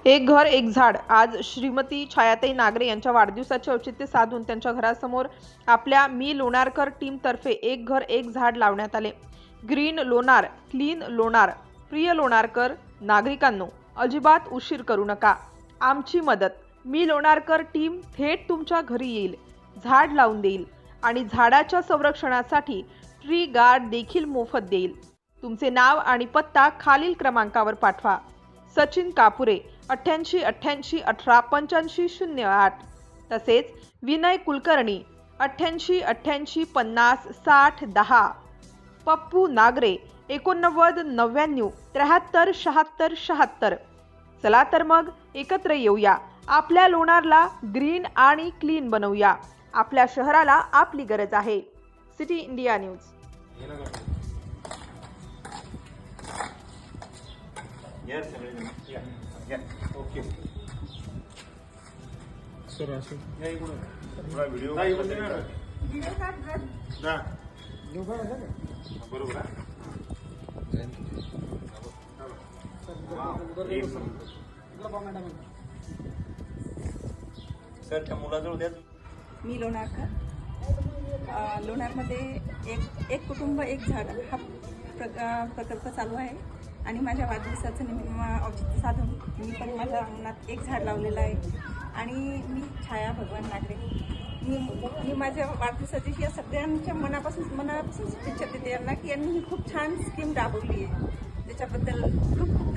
एक घर एक झाड आज श्रीमती छायाताई नागरे यांच्या वाढदिवसाचे औचित्य साधून त्यांच्या घरासमोर आपल्या मी लोणारकर टीमतर्फे एक घर एक झाड लावण्यात आले। Green Lonar, clean Lonar. प्रिय लोणारकर नागरिकांनो, अजिबात उशीर करू नका। आमची मदत मी लोणारकर टीम थेट तुमच्या घरी येईल, झाड लावून देईल आणि झाडाच्या संरक्षणासाठी ट्री गार्ड देखील मोफत देईल। तुमचे नाव आणि पत्ता खालील क्रमांकावर पाठवा। सचिन कापुरे 88 88 18 85 08। तसेच विनय कुलकर्णी 88 88 50 60 10। पप्पू नागरे 89 99 73 76 76। चला तर मग एकत्र येऊया, आपल्या लोणारला ग्रीन आणि क्लीन बनवूया। आपल्या शहराला आपली गरज आहे। City India news. Okay sir असं थोड़ा वीडियो बरोबर सर त्या मुलाजवळ द्या। मी लोणारकर लोणारमध्ये एक कुटुंब एक झाड हा प्रकल्प चालू आहे आणि माझ्या वाढदिवसाचं औचित्य साधून मी पण माझ्या अंगणात एक झाड लावलेलं आहे। आणि मी छाया भगवान नागरे मी माझ्या वाढदिवसाची या सगळ्यांच्या मनापासून शुभेच्छा देते यांना की यांनी ही खूप छान स्कीम राबवली आहे, त्याच्याबद्दल खूप